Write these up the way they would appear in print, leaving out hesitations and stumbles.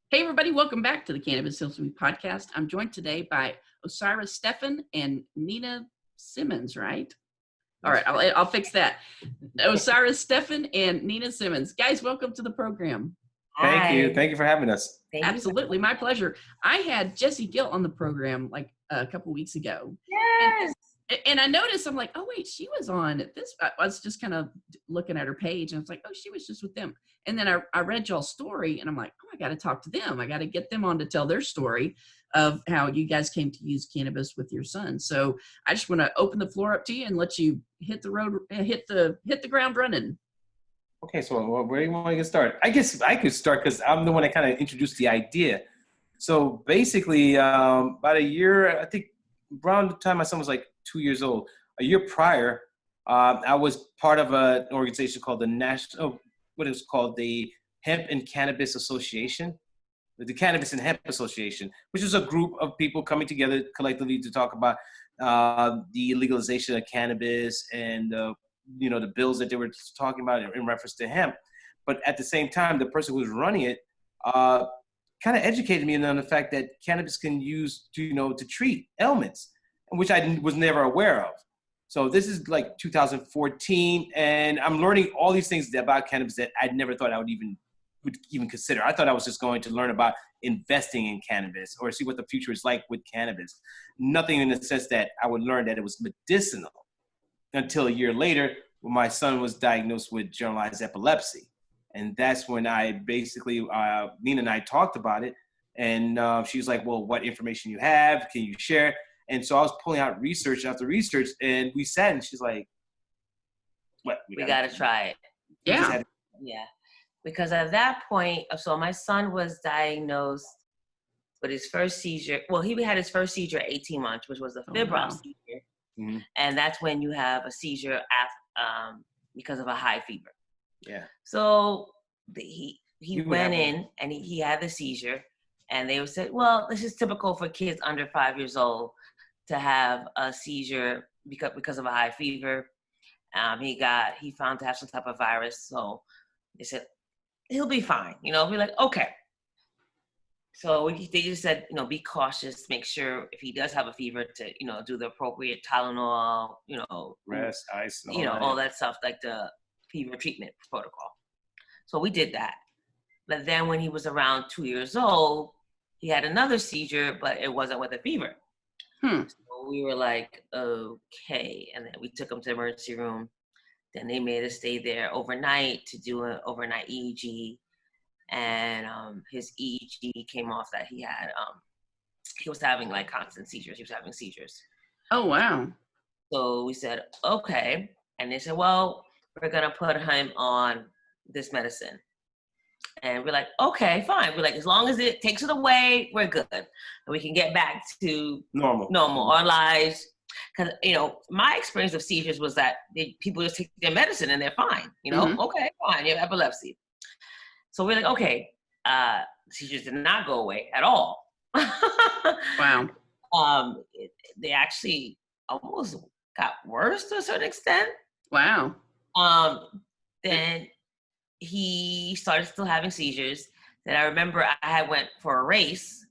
Hey, everybody, welcome back to the Cannabis podcast. I'm joined today by Osiris Stephen and Nina Simmons, right? All right, I'll fix that. Osiris Stephen and Nina Simmons. Guys, welcome to the program. Thank you. Thank you for having us. Absolutely, my pleasure. I had Jessie Gill on the program like a couple weeks ago. Yes. And I noticed, I'm like, oh, wait, she was on this. I was just kind of looking at her page, and I was like, oh, she was just with them. And then I read y'all's story, and I'm like, oh, I got to talk to them. I got to get them on to tell their story of how you guys came to use cannabis with your son. So I just want to open the floor up to you and let you hit the road, hit the ground running. Okay, so where do you want to get started? I guess I could start because I'm the one that kind of introduced the idea. So basically, about a year, I think around the time my son was like 2 years old, a year prior, I was part of an organization called the Hemp and Cannabis Association, the Cannabis and Hemp Association, which is a group of people coming together collectively to talk about the legalization of cannabis and the bills that they were talking about in reference to hemp. But at the same time, the person who was running it kind of educated me on the fact that cannabis can use to treat ailments, which I was never aware of. So this is like 2014, and I'm learning all these things about cannabis that I never thought I would even consider. I thought I was just going to learn about investing in cannabis or see what the future is like with cannabis. Nothing in the sense that I would learn that it was medicinal until a year later when my son was diagnosed with generalized epilepsy. And that's when I basically, Nina and I talked about it. And she was like, well, what information you have? Can you share? And so I was pulling out research after research, and we sat, and she's like, what? We got to try it. Yeah. Yeah. Because at that point, so my son was diagnosed with his first seizure. Well, he had his first seizure at 18 months, which was a febrile seizure. Mm-hmm. And that's when you have a seizure because of a high fever. Yeah. So he went in and he had the seizure, and they said, well, this is typical for kids under 5 years old to have a seizure because of a high fever. He found to have some type of virus. So they said, he'll be fine. We're like, okay. So they just said, be cautious, make sure if he does have a fever to, do the appropriate Tylenol, rest, ice, all that stuff, like the fever treatment protocol. So we did that. But then when he was around 2 years old, he had another seizure, but it wasn't with a fever. So we were like, okay. And then we took him to the emergency room. Then they made us stay there overnight to do an overnight EEG. And his EEG came off that he was having like constant seizures. He was having seizures. Oh, wow. So we said, okay. And they said, well, we're going to put him on this medicine. And we're like, okay, fine. We're like, as long as it takes it away, we're good. And we can get back to normal, our lives. Because, my experience of seizures was that people just take their medicine and they're fine. Okay, fine, you have epilepsy. So we're like, okay, seizures did not go away at all. Wow. They actually almost got worse to a certain extent. Wow. Then he started still having seizures. Then I remember I had went for a race,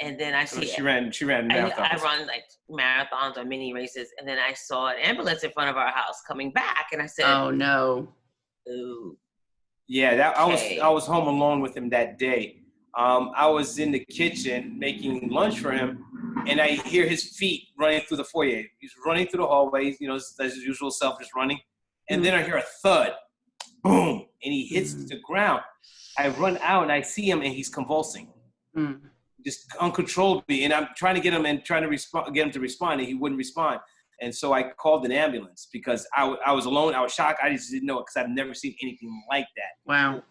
and then she ran marathons. I run like marathons or mini races, and then I saw an ambulance in front of our house coming back, and I said, "Oh no!" Ooh. Yeah, I was home alone with him that day. I was in the kitchen making lunch for him, and I hear his feet running through the foyer. He's running through the hallways, that's his usual self, just running. And then I hear a thud, boom, and he hits the ground. I run out and I see him, and he's convulsing, just uncontrollably. And I'm trying to get him get him to respond, and he wouldn't respond. And so I called an ambulance because I was alone. I was shocked. I just didn't know it because I've never seen anything like that. Wow.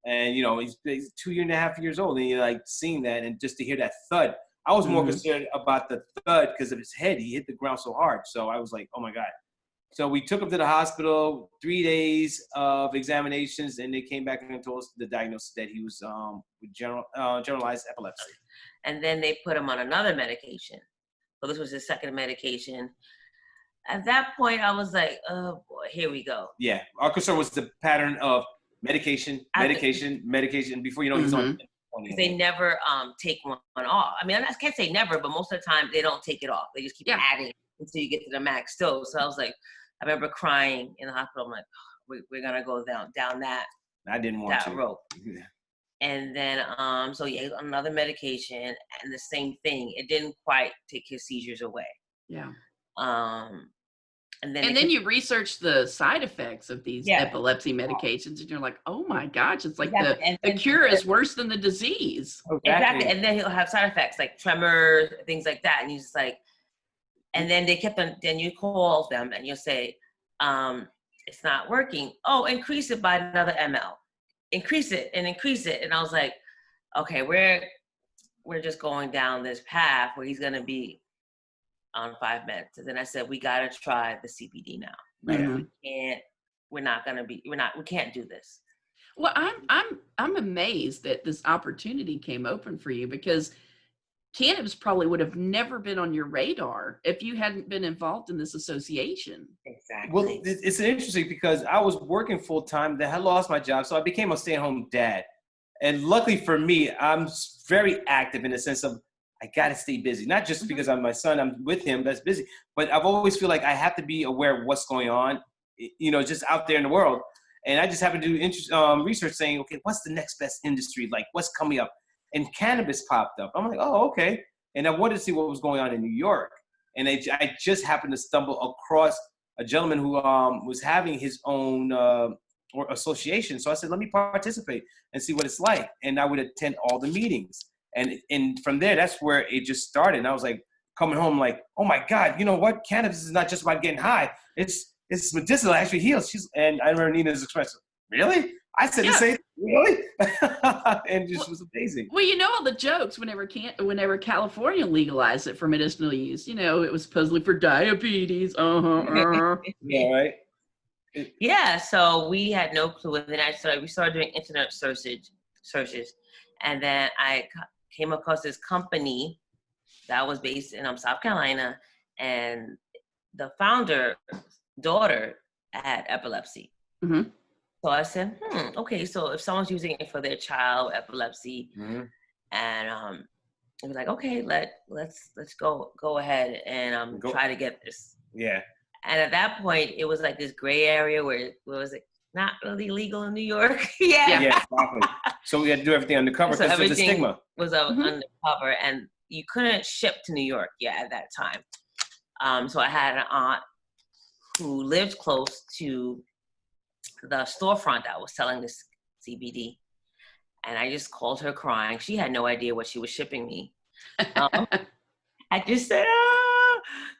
And, he's 2.5 years old, and you're like seeing that, and just to hear that thud. I was more concerned about the thud because of his head. He hit the ground so hard. So I was like, oh my God. So we took him to the hospital, 3 days of examinations, and they came back and told us the diagnosis that he was with generalized epilepsy. And then they put him on another medication. So this was his second medication. At that point, I was like, oh boy, here we go. Yeah. Our concern was the pattern of medication. Before you know, he's on because they never take one off. I mean, I can't say never, but most of the time they don't take it off. They just keep adding until you get to the max dose. So I was like, I remember crying in the hospital. I'm like, oh, we're gonna go down that. I didn't want that to. rope. And then so another medication, and the same thing. It didn't quite take his seizures away. Yeah. And then you research the side effects of these epilepsy medications, and you're like, oh my gosh, it's like the cure is worse than the disease. Exactly. And then he'll have side effects like tremors, things like that. And he's just like, and then they kept on, then you call them and you'll say, it's not working. Oh, increase it by another ml. Increase it. And I was like, okay, we're just going down this path where he's gonna be on 5 meds. And then I said, we gotta try the CBD now. Like we can't do this. Well, I'm amazed that this opportunity came open for you, because cannabis probably would have never been on your radar if you hadn't been involved in this association. Exactly. Well, it's interesting because I was working full time. Then I lost my job, so I became a stay-at-home dad. And luckily for me, I'm very active in the sense of I got to stay busy. Not just because I'm my son, I'm with him, that's busy. But I've always feel like I have to be aware of what's going on, just out there in the world. And I just happened to do research saying, okay, what's the next best industry? Like, what's coming up? And cannabis popped up. I'm like, oh, okay. And I wanted to see what was going on in New York. And I just happened to stumble across a gentleman who was having his own or association. So I said, let me participate and see what it's like. And I would attend all the meetings. And from there, that's where it just started. And I was like, coming home like, oh my God, you know what? Cannabis is not just about getting high. It's medicinal, it actually heals. And I remember Nina's expression, really? I said the same, really? And it just was amazing. Well, all the jokes whenever California legalized it for medicinal use, it was supposedly for diabetes. Yeah, right? Yeah, so we had no clue. And then we started doing internet searches. And then I came across this company that was based in South Carolina, and the founder daughter had epilepsy. Mm-hmm. So I said, okay, so if someone's using it for their child epilepsy, and it was like, okay, let's go ahead and try to get this. Yeah. And at that point, it was like this gray area where it was like not really legal in New York. Yeah, exactly. So we had to do everything undercover because of the stigma. Was undercover, and you couldn't ship to New York at that time. So I had an aunt who lived close to the storefront that was selling this CBD, and I just called her crying. She had no idea what she was shipping me. I just said,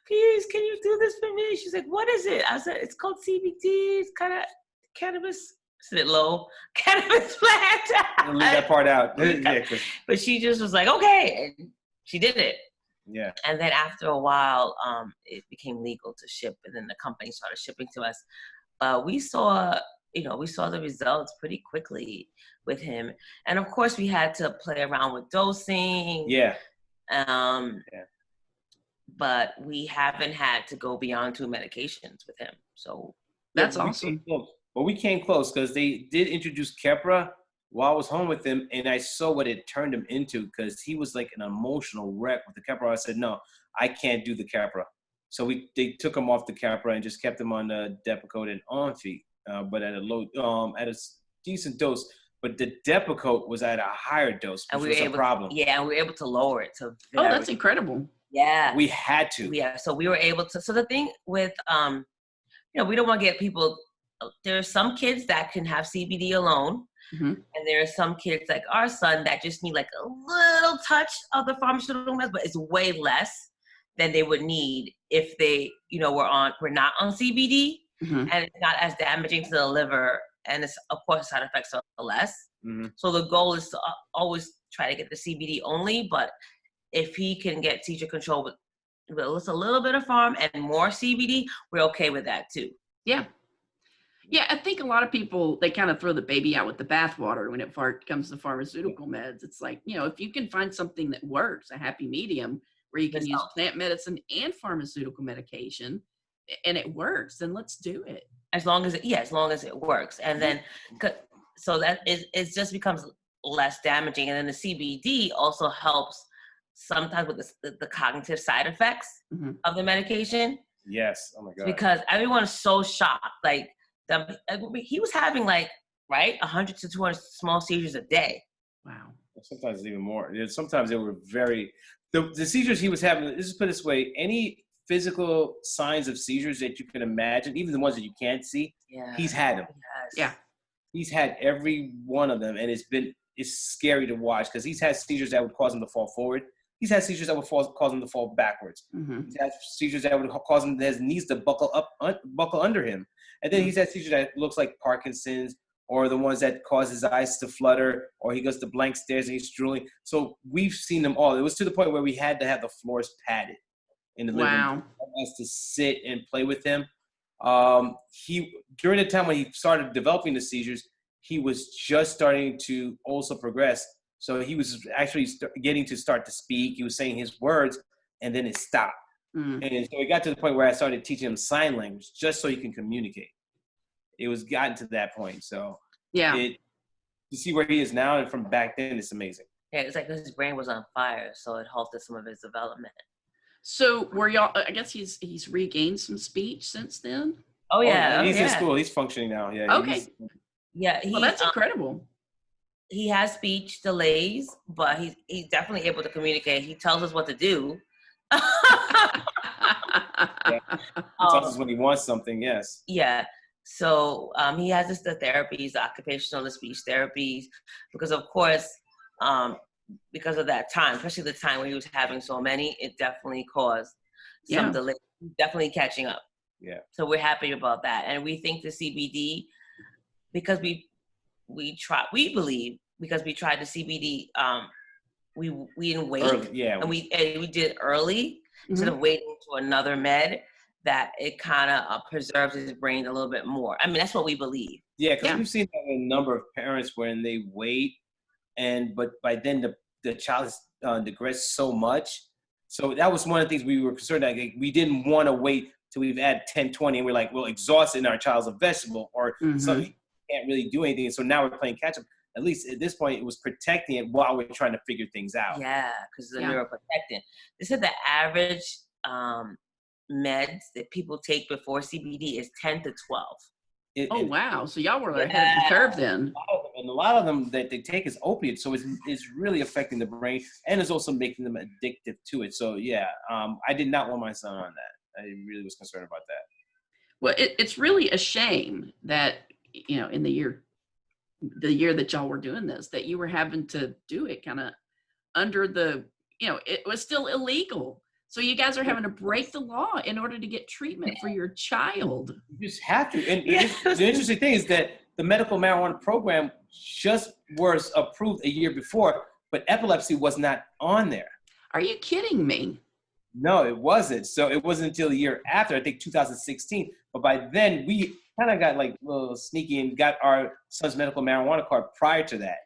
please, can you do this for me? She's like, what is it? I said, it's called CBD. It's kind of cannabis. Is it low? Cannabis plant. I'll leave that part out. But she just was like, okay. And she did it. Yeah. And then after a while, it became legal to ship, and then the company started shipping to us. We saw the results pretty quickly with him. And of course we had to play around with dosing. Yeah. But we haven't had to go beyond 2 medications with him. So that's awesome. But we came close because they did introduce Keppra while I was home with him, and I saw what it turned him into because he was like an emotional wreck with the Keppra. I said, no, I can't do the Keppra. So they took him off the Keppra and just kept him on the Depakote and Onfi, but at a decent dose. But the Depakote was at a higher dose, which was a problem. Yeah, and we were able to lower it to. That's incredible. Yeah, we had to. Yeah, so we were able to. So the thing with, we don't want to get people. There are some kids that can have CBD alone, and there are some kids like our son that just need like a little touch of the pharmaceutical meds, but it's way less than they would need if they, we're not on CBD, and it's not as damaging to the liver, and it's, of course, side effects are less. So the goal is to always try to get the CBD only, but if he can get seizure control with just a little bit of pharm and more CBD, we're okay with that too. Yeah. Yeah, I think a lot of people, they kind of throw the baby out with the bathwater when it comes to pharmaceutical meds. It's like, if you can find something that works, a happy medium where you can use plant medicine and pharmaceutical medication, and it works, then let's do it. As long as it works. And then, so that it just becomes less damaging. And then the CBD also helps sometimes with the cognitive side effects of the medication. Yes. Oh my God. Because everyone's so shocked. Like he was having 100 to 200 small seizures a day. Wow. Sometimes even more. Sometimes they were the seizures he was having. Let's just put it this way: any physical signs of seizures that you can imagine, even the ones that you can't see, he's had them. Yes. Yeah. He's had every one of them, and it's scary to watch because he's had seizures that would cause him to fall forward. He's had seizures that would cause him to fall backwards. He's had seizures that would cause him his knees to buckle under him, and then he's had seizures that looks like Parkinson's, or the ones that cause his eyes to flutter, or he goes to blank stares and he's drooling. So we've seen them all. It was to the point where we had to have the floors padded in the living room for us to sit and play with him. During the time when he started developing the seizures, he was just starting to also progress. So he was actually getting to start to speak. He was saying his words, and then it stopped. And so it got to the point where I started teaching him sign language just so he can communicate. It was gotten to that point. So to see where he is now and from back then, it's amazing. Yeah, it's like his brain was on fire, so it halted some of his development. So were y'all? I guess he's regained some speech since then. Oh yeah, he's in school. He's functioning now. Yeah. Okay. Well, that's incredible. He has speech delays, but he's definitely able to communicate. He tells us what to do. He tells us when he wants something. Yes. Yeah. So he has the therapies, the occupational, the speech therapies, because of course, because of that time, especially the time when he was having so many, it definitely caused some delay. Definitely catching up. Yeah. So we're happy about that, and we think the CBD, because we believe because we tried the CBD, we didn't wait, and we did it early instead of waiting to another med. That it kind of preserves his brain a little bit more. I mean, that's what we believe. Yeah, because we've seen that in a number of parents when they wait, but by then the child has digressed so much. So that was one of the things we were concerned that we didn't want to wait till we've had 10, 20, and we're like, well, exhausted and our child's a vegetable or something can't really do anything. So now we're playing catch up. At least at this point, it was protecting it while we're trying to figure things out. Yeah, because the neuroprotectant. They said the average meds that people take before CBD is 10 to 12. Wow. So y'all were ahead of the curve then. And a lot of them that they take is opiates. So it's really affecting the brain and it's also making them addictive to it. So I did not want my son on that. I really was concerned about that. Well, it's really a shame that, in the year that y'all were doing this, that you were having to do it kind of under the, it was still illegal. So you guys are having to break the law in order to get treatment for your child. You just have to. And the interesting thing is that the medical marijuana program just was approved a year before, but epilepsy was not on there. Are you kidding me? No, it wasn't. So it wasn't until a year after, I think 2016. But by then, we kind of got a little sneaky and got our son's medical marijuana card prior to that.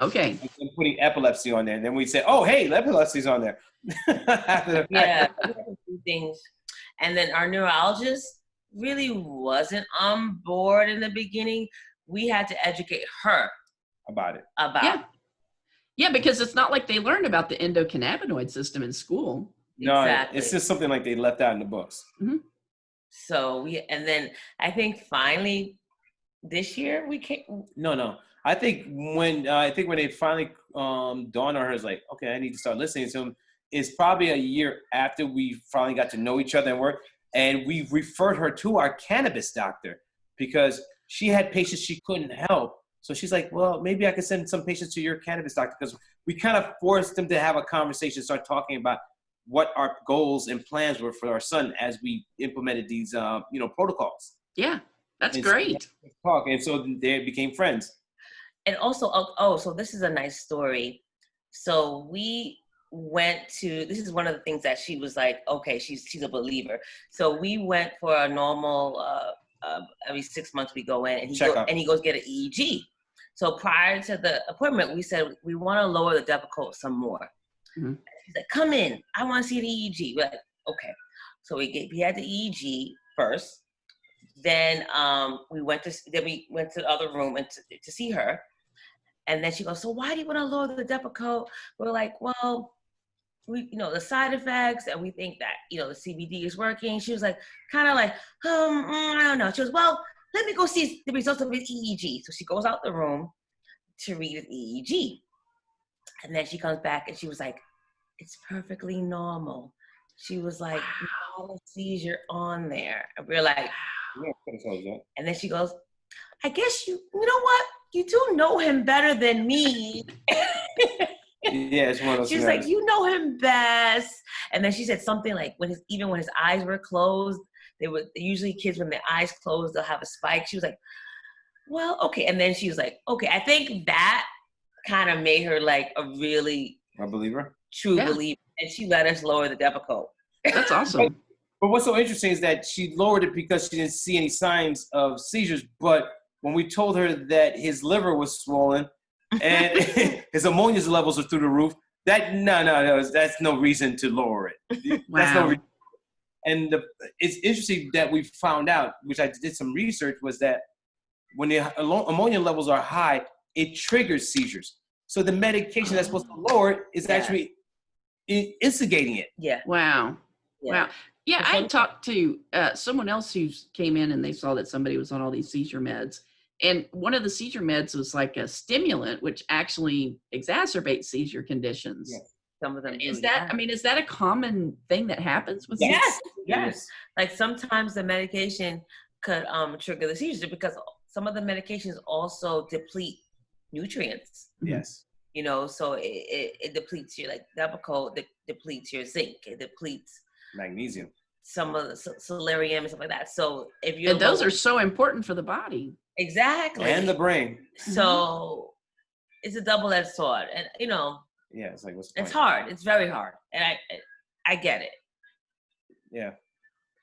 Okay. And putting epilepsy on there. And then we said, oh, hey, epilepsy's on there. Things. And then our neurologist really wasn't on board in the beginning. We had to educate her about it. Yeah, because it's not like they learned about the endocannabinoid system in school. No, it's just something like they left out in the books. So and then I think finally this year we came. No. I think when it finally dawned on her, it's like, okay, I need to start listening to him. It's probably a year after we finally got to know each other and work, and we referred her to our cannabis doctor because she had patients she couldn't help. So she's like, well, maybe I could send some patients to your cannabis doctor, because we kind of forced them to have a conversation, start talking about what our goals and plans were for our son as we implemented these, protocols. Yeah, that's great. And so they became friends. And also, so this is a nice story. So we went to, this is one of the things that she was like, okay, she's a believer. So we went for a normal, every 6 months we go in and he goes get an EEG. So prior to the appointment, we said, we want to lower the Depakote some more. She's like, come in, I want to see the EEG. We're like, okay. So we had the EEG first. Then we went to the other room and to see her. And then she goes, so why do you want to lower the Depakote? We're like, well, we, the side effects, and we think that, the CBD is working. She was like, kind of like, I don't know. She goes, well, let me go see the results of his EEG. So she goes out the room to read his EEG. And then she comes back and she was like, it's perfectly normal. She was like, not a seizure on there. And we're like, and then she goes, I guess you know what? You do know him better than me. Yeah, it's one of those. She's like, you know him best. And then she said something like, even when his eyes were closed, usually kids, when their eyes closed, they'll have a spike. She was like, well, okay. And then she was like, okay, I think that kind of made her like a believer, true believer. And she let us lower the Depakote. That's awesome. But what's so interesting is that she lowered it because she didn't see any signs of seizures. But when we told her that his liver was swollen and his ammonia levels are through the roof, that's no reason to lower it. Wow. That's no reason. And it's interesting that we found out, which I did some research, was that when the ammonia levels are high, it triggers seizures. So the medication that's supposed to lower it is actually instigating it. Yeah. Wow. Yeah. Wow. Yeah, I talked to someone else who came in and they saw that somebody was on all these seizure meds. And one of the seizure meds was like a stimulant, which actually exacerbates seizure conditions. Yes. Some of them do. Is that a common thing that happens with Yes. Like sometimes the medication could trigger the seizure because some of the medications also deplete nutrients. Yes. So it depletes your, like Depakote depletes your zinc. It depletes magnesium, some of the selenium and stuff like that. So and those are so important for the body. Exactly. And the brain. So it's a double-edged sword, and yeah, it's like it's hard. It's very hard, and I get it. Yeah.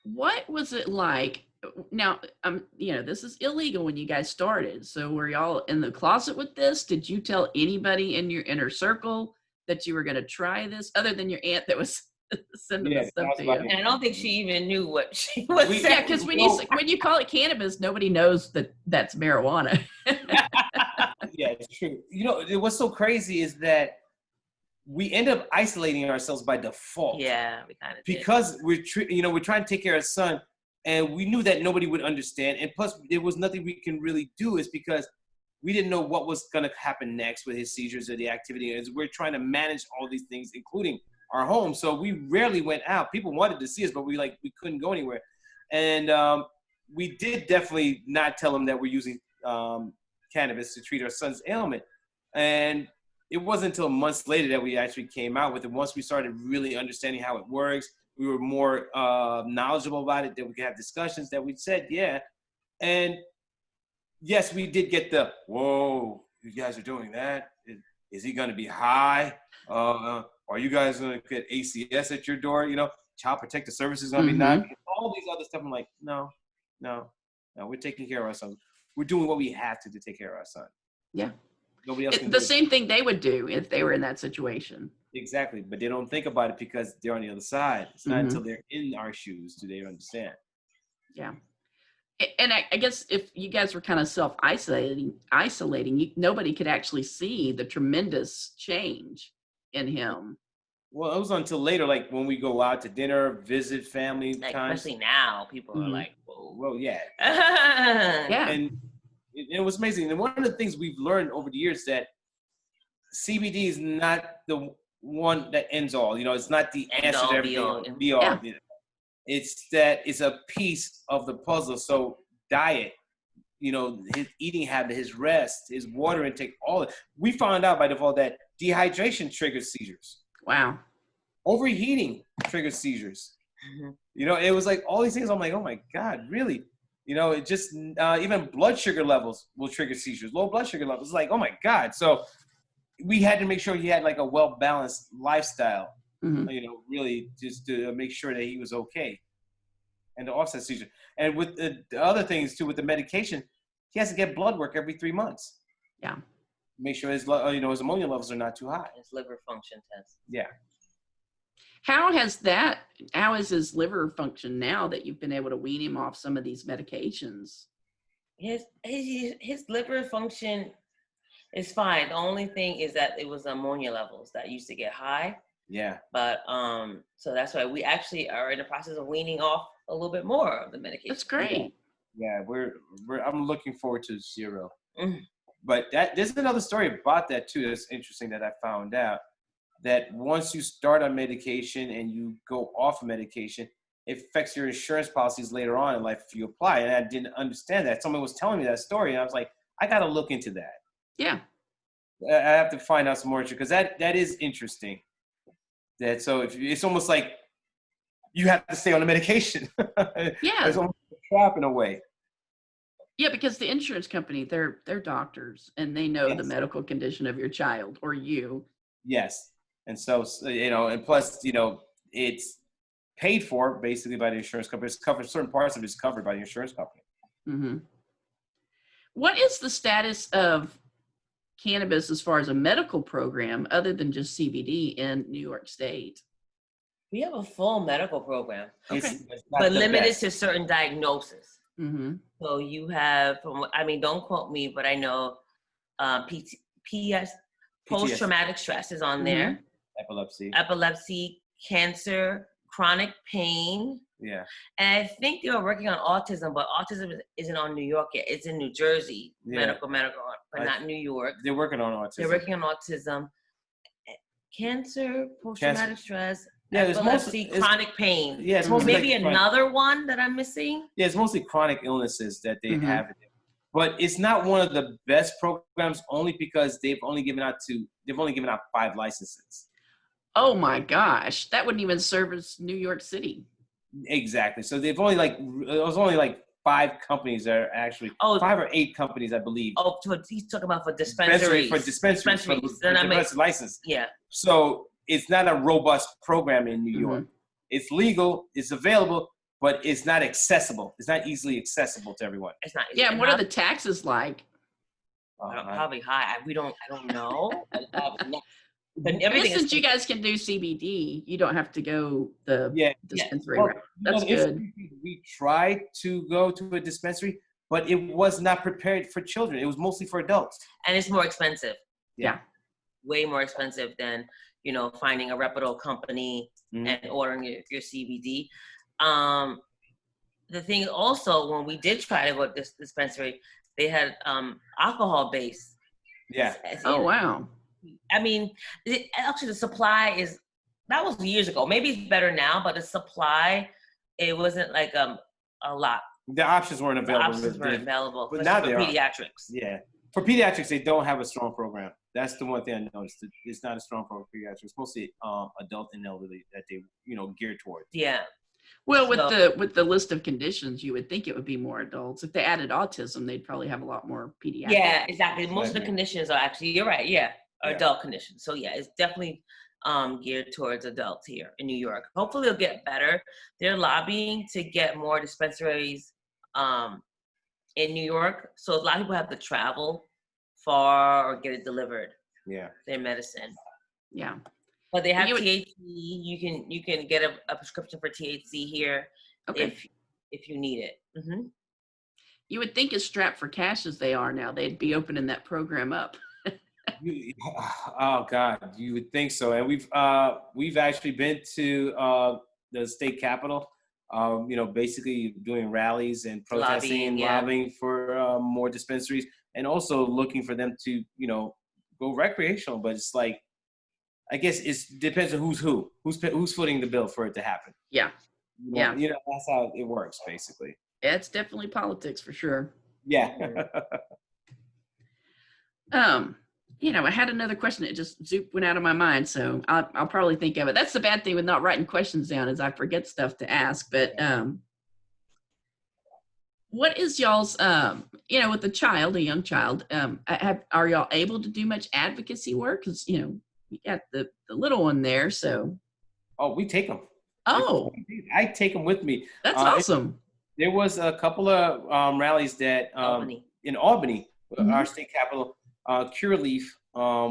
What was it like? Now, this is illegal when you guys started. So were y'all in the closet with this? Did you tell anybody in your inner circle that you were going to try this, other than your aunt that was sending this stuff to you? And I don't think she even knew what she was saying. Yeah, because when you call it cannabis, nobody knows that that's marijuana. Yeah, it's true. What's so crazy is that we end up isolating ourselves by default. Yeah, we kind of because we're trying to take care of his son, and we knew that nobody would understand. And plus, there was nothing we can really do, is because we didn't know what was going to happen next with his seizures or the activity. As we're trying to manage all these things, including our home. So we rarely went out. People wanted to see us, but we couldn't go anywhere. And we did definitely not tell them that we're using cannabis to treat our son's ailment. And it wasn't until months later that we actually came out with it. Once we started really understanding how it works, we were more knowledgeable about it, that we could have discussions, that we said, yeah. And yes, we did get the, whoa, you guys are doing that? Is he going to be high? Are you guys going to get ACS at your door? Child Protective Services going to be knocking. All these other stuff. I'm like, no, we're taking care of our son. We're doing what we have to take care of our son. Yeah. Nobody else can do the same thing they would do if they were in that situation. Exactly. But they don't think about it because they're on the other side. It's not until they're in our shoes do they understand. Yeah. And I guess if you guys were kind of isolating, nobody could actually see the tremendous change in him. Well, it was until later, like when we go out to dinner, visit family times. Especially now, people are like, whoa. Well, yeah. Yeah. And it was amazing. And one of the things we've learned over the years that CBD is not the one that ends all. It's not the answer to everything. Be all. Yeah. It's that it's a piece of the puzzle. So diet, his eating habit, his rest, his water intake, all of it. We found out by default that dehydration triggers seizures. Wow. Overheating triggers seizures. It was like all these things. I'm like, oh my God, really? It just, even blood sugar levels will trigger seizures. Low blood sugar levels. It's like, oh my God. So we had to make sure he had like a well-balanced lifestyle, really just to make sure that he was okay and to offset seizure. And with the other things too, with the medication, he has to get blood work every 3 months. Yeah. Make sure his ammonia levels are not too high. His liver function test. Yeah. How is his liver function now that you've been able to wean him off some of these medications? His liver function, It's fine. The only thing is that it was ammonia levels that used to get high. Yeah. But so that's why we actually are in the process of weaning off a little bit more of the medication. That's great. Yeah, I'm looking forward to 0. Mhm. But there's another story about that too that's interesting that I found out, that once you start on medication and you go off of medication, it affects your insurance policies later on in life if you apply. And I didn't understand that. Someone was telling me that story, and I was like, I got to look into that. Yeah. I have to find out some more, because that is interesting. That so if it's almost like you have to stay on the medication. Yeah. It's almost a trap in a way. Yeah, because the insurance company, they're doctors, and they know the Yes. medical condition of your child or you. Yes. And so, and plus, it's paid for basically by the insurance company. It's covered, certain parts of it is covered by the insurance company. Mm-hmm. What is the status of cannabis as far as a medical program other than just CBD in New York State? We have a full medical program, Okay. It's not but the limited best. to certain diagnoses. Mm-hmm. So you have, don't quote me, but I know post-traumatic stress is on there, epilepsy, cancer, chronic pain. Yeah. And I think they were working on autism, but autism isn't on New York yet. It's in New Jersey, Yeah. medical, but not New York. They're working on autism. They're working on autism, cancer, post-traumatic stress, Yeah, epilepsy, chronic pain. Yeah, it's mostly maybe like another one that I'm missing. Yeah, it's mostly chronic illnesses that they Mhm. have. But it's not one of the best programs, only because they've only given out 5 licenses. Oh my gosh, that wouldn't even service New York City. Exactly. So they've only it was only like 5 companies that are actually 5 or 8 companies, I believe. Oh, he's talking about for dispensaries. For dispensaries. Then I make license. Yeah. So it's not a robust program in New York. It's legal, it's available, but it's not accessible. It's not easily accessible to everyone. It's not. Yeah, and what are the taxes like? Probably high. I don't know. But I guess everything since you guys can do CBD, you don't have to go the dispensary route. That's good. We tried to go to a dispensary, but it was not prepared for children. It was mostly for adults. And it's more expensive. Yeah. Way more expensive than, finding a reputable company and ordering your CBD. The thing also, when we did try to go to this dispensary, they had alcohol base. Yeah. Oh, wow. I mean, actually the supply that was years ago. Maybe it's better now, but the supply, it wasn't like a lot. The options weren't available. But now for pediatrics. Yeah. For pediatrics, they don't have a strong program. That's the one thing I noticed. It's not a strong program for pediatrics. It's mostly adult and elderly that they, geared towards. Yeah. Well, with the list of conditions, you would think it would be more adults. If they added autism, they'd probably have a lot more pediatrics. Yeah, exactly. Most of the conditions are actually, you're right, adult conditions. So yeah, it's definitely geared towards adults here in New York. Hopefully it'll get better. They're lobbying to get more dispensaries in New York. So a lot of people have to travel far or get it delivered. Yeah. Their medicine. Yeah. But they have THC. You can get a prescription for THC here if you need it. Mm-hmm. You would think as strapped for cash as they are now, they'd be opening that program up. Oh God, you would think so. And we've actually been to the state capitol. Basically doing rallies and protesting, lobbying for more dispensaries, and also looking for them to go recreational. But it's like, I guess it depends on who's footing the bill for it to happen. Yeah. That's how it works, basically. Yeah, it's definitely politics for sure. Yeah. I had another question that just went out of my mind, so I'll probably think of it. That's the bad thing with not writing questions down, is I forget stuff to ask. But what is y'all's, with a young child, are y'all able to do much advocacy work? Because you got the little one there, so. Oh, we take them. Oh. I take them with me. That's awesome. There was a couple of rallies that in Albany, our state capital, Cure Leaf,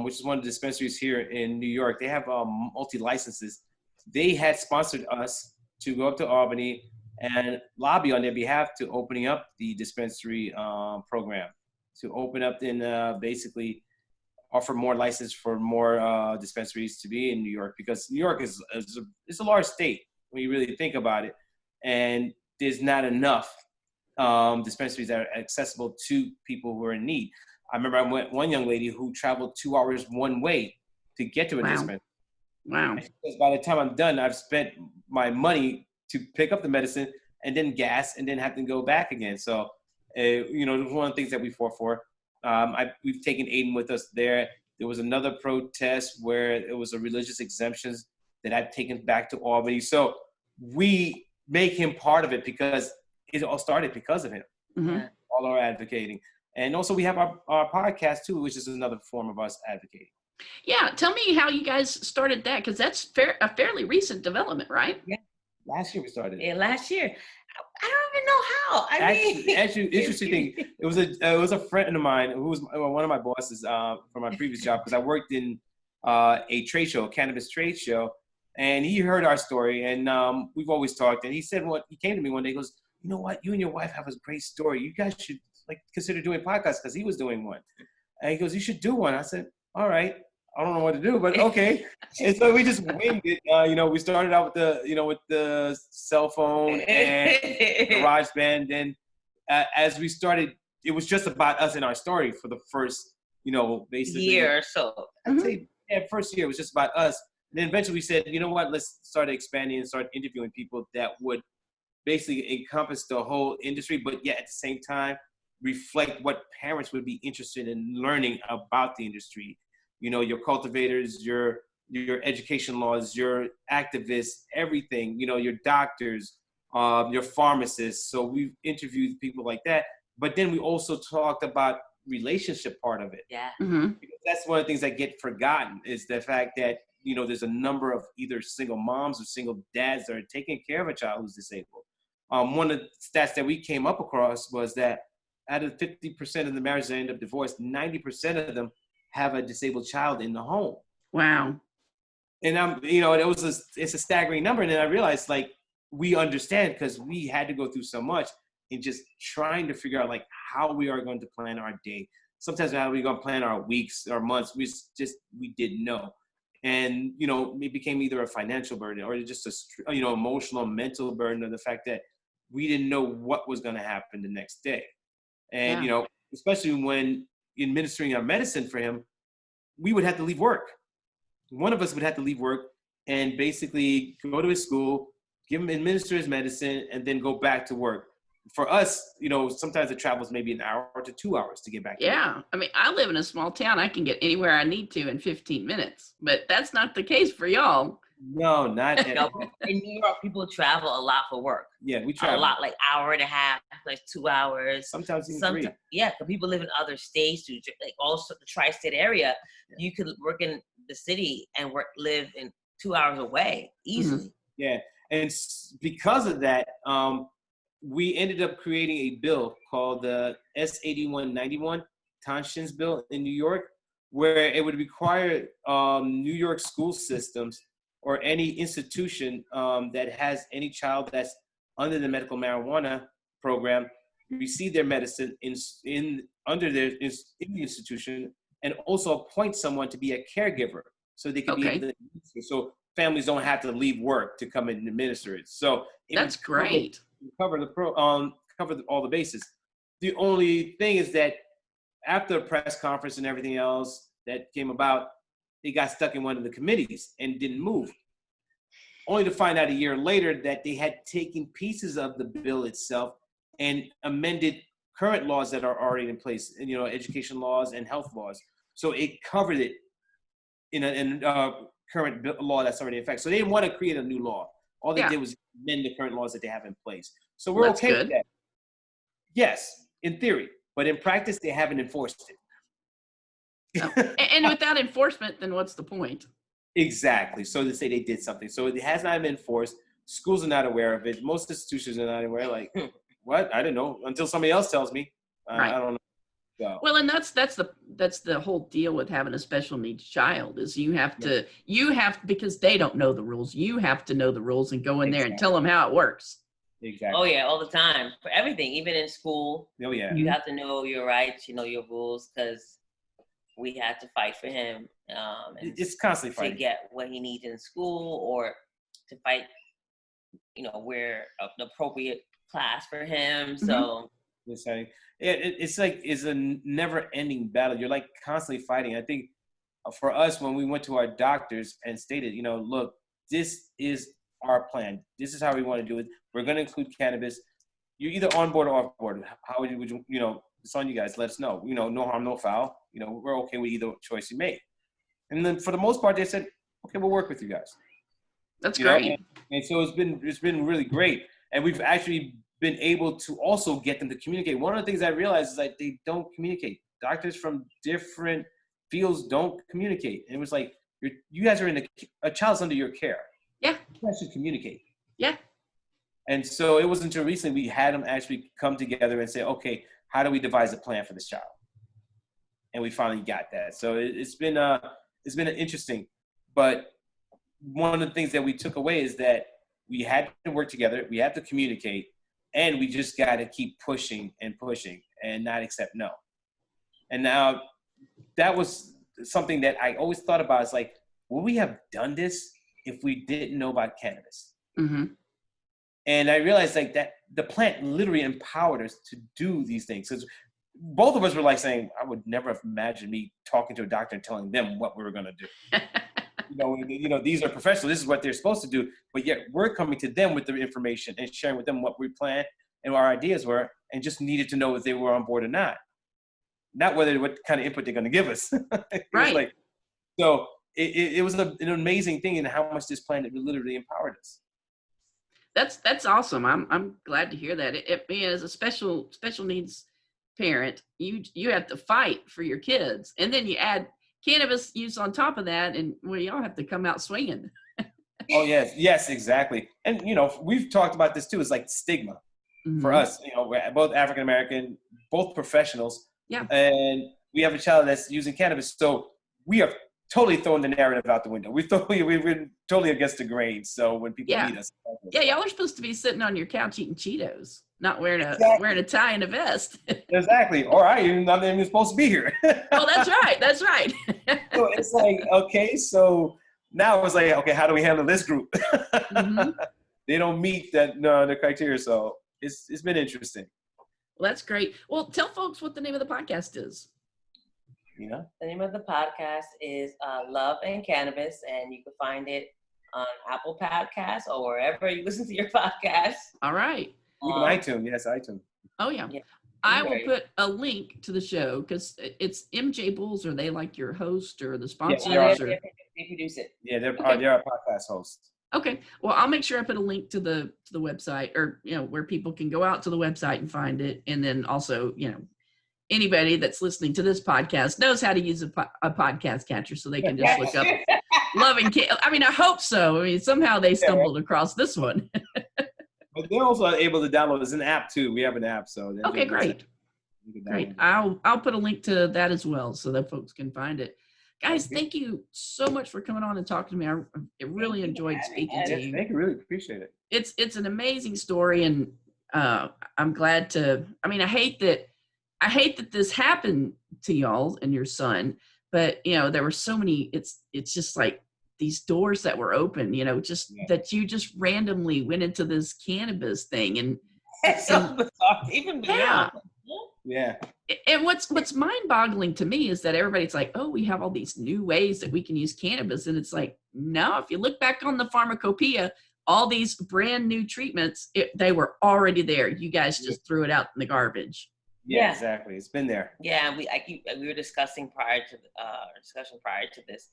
which is one of the dispensaries here in New York. They have multi-licenses. They had sponsored us to go up to Albany and lobby on their behalf to opening up the dispensary program, to open up and basically offer more license for more dispensaries to be in New York, because New York is a large state when you really think about it, and there's not enough dispensaries that are accessible to people who are in need. I remember I went one young lady who traveled 2 hours one way to get to a dispensary. Wow. Because by the time I'm done, I've spent my money to pick up the medicine and then gas and then have to go back again. So, you know, it was one of the things that we fought for. We've taken Aiden with us there. There was another protest where it was a religious exemptions that I've taken back to Albany. So we make him part of it because it all started because of him. Mm-hmm. All our advocating. And also we have our podcast too, which is another form of us advocating. Yeah, tell me how you guys started that, because that's a fairly recent development, right? Yeah, last year we started. Yeah, last year. I don't even know how. Actually, interesting thing. It was a friend of mine who was one of my bosses from my previous job, because I worked in a trade show, a cannabis trade show, and he heard our story, and we've always talked. And he said, he came to me one day. He goes, "You know what? You and your wife have a great story. You guys should consider doing podcasts," because he was doing one. And he goes, "You should do one." I said, "All right. I don't know what to do, but okay." And so we just winged it. We started out with the cell phone and GarageBand. And as we started, it was just about us and our story for the first, basically year or so. I'd say, first year was just about us. And then eventually we said, you know what, let's start expanding and start interviewing people that would basically encompass the whole industry, but yet at the same time reflect what parents would be interested in learning about the industry. Your cultivators, your education laws, your activists, everything, your doctors, your pharmacists. So we've interviewed people like that. But then we also talked about relationship part of it. Yeah. Mm-hmm. Because that's one of the things that get forgotten, is the fact that, there's a number of either single moms or single dads that are taking care of a child who's disabled. One of the stats that we came up across was that out of 50% of the marriages that end up divorced, 90% of them have a disabled child in the home. Wow. And it's a staggering number. And then I realized, we understand, because we had to go through so much in just trying to figure out how we are going to plan our day. Sometimes how we going to plan our weeks or months. We didn't know. And, it became either a financial burden or just a, emotional, mental burden of the fact that we didn't know what was going to happen the next day. And, especially when administering our medicine for him, we would have to leave work. One of us would have to leave work and basically go to his school, administer his medicine, and then go back to work. For us, sometimes the travel is maybe an hour to 2 hours to get back. Yeah. I mean, I live in a small town. I can get anywhere I need to in 15 minutes, but that's not the case for y'all. No, not at all. In New York, people travel a lot for work. Yeah, we travel a lot, hour and a half, 2 hours. Sometimes even 3. Yeah, because people live in other states, also the tri-state area. Yeah. You could work in the city and live in 2 hours away easily. Mm-hmm. Yeah, and because of that, we ended up creating a bill called the S8191 Tompkins Bill in New York, where it would require New York school systems or any institution that has any child that's under the medical marijuana program receive their medicine in the institution, and also appoint someone to be a caregiver so they can be able to administer. So families don't have to leave work to come and administer it. So that's great. Cover all the bases. The only thing is that after a press conference and everything else that came about, they got stuck in one of the committees and didn't move. Only to find out a year later that they had taken pieces of the bill itself and amended current laws that are already in place, and, education laws and health laws. So it covered it in a current law that's already in effect. So they didn't want to create a new law. All they did was amend the current laws that they have in place. So we're okay with that. Yes, in theory, but in practice, they haven't enforced it. And without enforcement, then what's the point? Exactly. So they say they did something. So it has not been enforced. Schools are not aware of it. Most institutions are not aware. What? I don't know. Until somebody else tells me. Right. I don't know. So. Well, and that's the whole deal with having a special needs child, is you have to, because they don't know the rules, you have to know the rules and go in there and tell them how it works. Exactly. Oh yeah, all the time, for everything, even in school. Oh yeah. You have to know your rights, your rules, because we had to fight for him. And It's constantly to fighting. get what he needs in school, or to fight, where the appropriate class for him. So It's like it's a never-ending battle. You're like constantly fighting. I think for us, when we went to our doctors and stated, look, this is our plan. This is how we want to do it. We're going to include cannabis. You're either on board or off board. How would you, it's on you guys. Let us know. No harm, no foul. We're okay with either choice you make. And then for the most part, they said, okay, we'll work with you guys. That's great. And so it's been really great. And we've actually been able to also get them to communicate. One of the things I realized is that they don't communicate. Doctors from different fields don't communicate. And it was like, you guys are in a child's under your care. Yeah. You guys should communicate. Yeah. And so it wasn't until recently we had them actually come together and say, okay, how do we devise a plan for this child? And we finally got that. So it's been interesting. But one of the things that we took away is that we had to work together, we had to communicate, and we just got to keep pushing and not accept no. And now that was something that I always thought about. It's like, would we have done this if we didn't know about cannabis? Mm-hmm. And I realized like that the plant literally empowered us to do these things. Because both of us were like saying, I would never have imagined me talking to a doctor and telling them what we were going to do. These are professionals. This is what they're supposed to do. But yet we're coming to them with the information and sharing with them what we planned and what our ideas were, and just needed to know if they were on board or not. Not what kind of input they're going to give us. Right. So it was an amazing thing, and how much this plant literally empowered us. That's awesome. I'm glad to hear that. As a special needs parent, you have to fight for your kids, and then you add cannabis use on top of that, and y'all have to come out swinging. Oh yes, exactly. And we've talked about this too. It's like stigma for us. We're both African American, both professionals. Yeah. And we have a child that's using cannabis, so we are totally throwing the narrative out the window. We're totally against the grain. So when people meet us, y'all are supposed to be sitting on your couch eating Cheetos, not wearing a tie and a vest. Exactly. Or I'm not even supposed to be here. Oh, that's right. That's right. So it's like, okay, so now it's like, okay, how do we handle this group? Mm-hmm. They don't meet the criteria, so it's been interesting. Well, that's great. Well, tell folks what the name of the podcast is. The name of the podcast is Love and Cannabis, and you can find it on Apple Podcasts or wherever you listen to your podcasts. All right. Even iTunes. Yes, iTunes. Oh, yeah. I will put a link to the show because it's MJ Bulls. Are they like your host or the sponsors? Yeah, they produce it. Yeah, they're a podcast host. Okay. Well, I'll make sure I put a link to the website, or where people can go out to the website and find it. And then also, anybody that's listening to this podcast knows how to use a podcast catcher, so they can just look up Love and Cannabis. I mean, I hope so. I mean, somehow they stumbled across this one. But they're also able to download. It's an app too. We have an app, so okay, great. Great. I'll put a link to that as well, so that folks can find it. Guys, thank you so much for coming on and talking to me. I really enjoyed speaking to you. Thank you. Really appreciate it. It's an amazing story, and I'm glad to. I mean, I hate that this happened to y'all and your son, but there were so many. It's just like these doors that were open. That you just randomly went into this cannabis thing, and even beyond. Yeah. And what's mind-boggling to me is that everybody's like, oh, we have all these new ways that we can use cannabis. And it's like, no, if you look back on the pharmacopoeia, all these brand new treatments, they were already there. You guys just threw it out in the garbage. Yeah, exactly. It's been there. Yeah, we were discussing prior to this.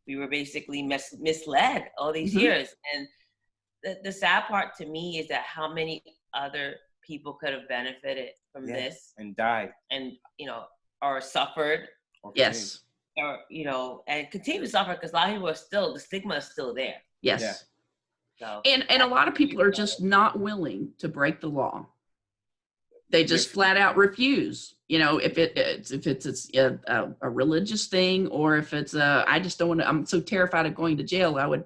We were basically misled all these years. And the sad part to me is that how many other people could have benefited from this and died, and or suffered, yes, or and continue to suffer, because a lot of people are still, the stigma is still there. Yes. So, and a lot of people are just not willing to break the law. They just flat out refuse. If it's a religious thing, or if it's I just don't want to. I'm so terrified of going to jail. I would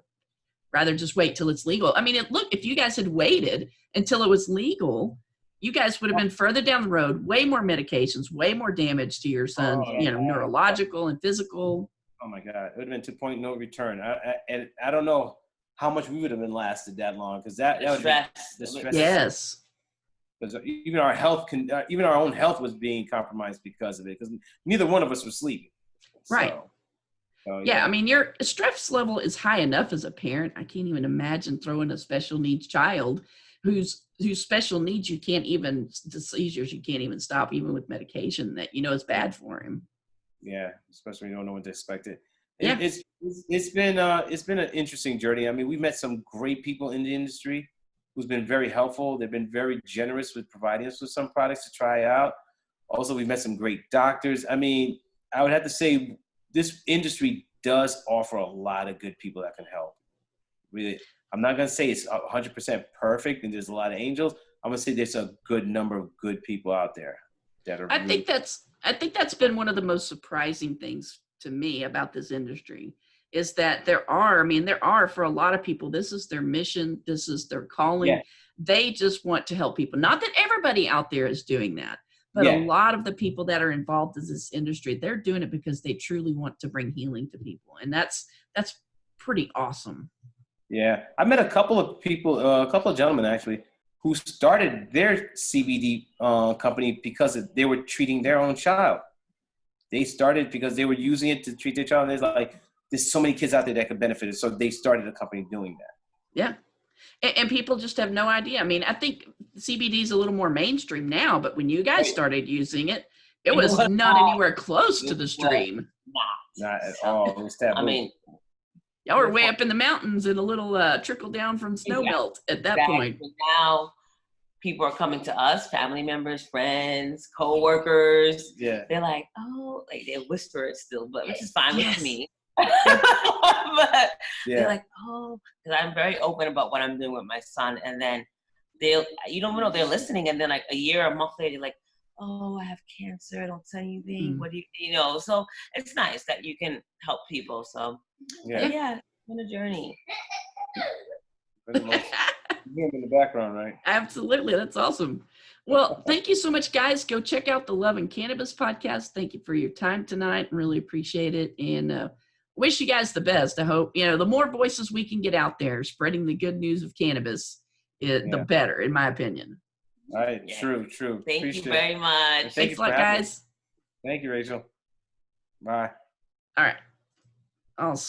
rather just wait till it's legal. I mean, look, if you guys had waited until it was legal, you guys would have been further down the road, way more medications, way more damage to your son's, neurological and physical. Oh my God, it would have been to point no return. And I don't know how much we would have been lasted that long, because that would be the stress. Yes. Because even our health even our own health was being compromised because of it, because neither one of us was sleeping. Right. So, yeah, I mean, your stress level is high enough as a parent. I can't even imagine throwing a special needs child whose special needs the seizures you can't even stop, even with medication that is bad for him. Yeah, especially when you don't know when to expect it. Yeah. It's been an interesting journey. I mean, we've met some great people in the industry who's been very helpful. They've been very generous with providing us with some products to try out. Also, we've met some great doctors. I mean, I would have to say this industry does offer a lot of good people that can help. Really, I'm not going to say it's 100% perfect and there's a lot of angels. I'm going to say there's a good number of good people out there that are. I think that's been one of the most surprising things to me about this industry, is that there are for a lot of people, this is their mission, this is their calling. Yeah. They just want to help people. Not that everybody out there is doing that, but a lot of the people that are involved in this industry, they're doing it because they truly want to bring healing to people. And that's pretty awesome. Yeah. I met a couple of people, a couple of gentlemen actually, who started their CBD company because they were treating their own child. They started because they were using it to treat their child. And there's so many kids out there that could benefit it. So they started a company doing that. Yeah. And people just have no idea. I mean, I think CBD is a little more mainstream now, but when you guys started using it, it was not anywhere close to the stream. Not at all. It was taboo. I mean, y'all were way up in the mountains and a little trickle down from snow belt at that point. Now people are coming to us, family members, friends, co-workers. Yeah. They're like, oh, like they whisper it still, but which is fine with me. But they're like, oh, because I'm very open about what I'm doing with my son, and then you don't know they're listening, and then like a month later, like, oh, I have cancer, I don't say anything. What do you know? So it's nice that you can help people. So yeah, it's been a journey. You hear him in the background, right? Absolutely, that's awesome. Well, thank you so much, guys. Go check out the Love and Cannabis podcast. Thank you for your time tonight. Really appreciate it, and wish you guys the best. I hope, the more voices we can get out there spreading the good news of cannabis, the better, in my opinion. All right. Yeah. True. Thank you very much. Thanks a lot, guys. Thank you, Rachel. Bye. All right. I'll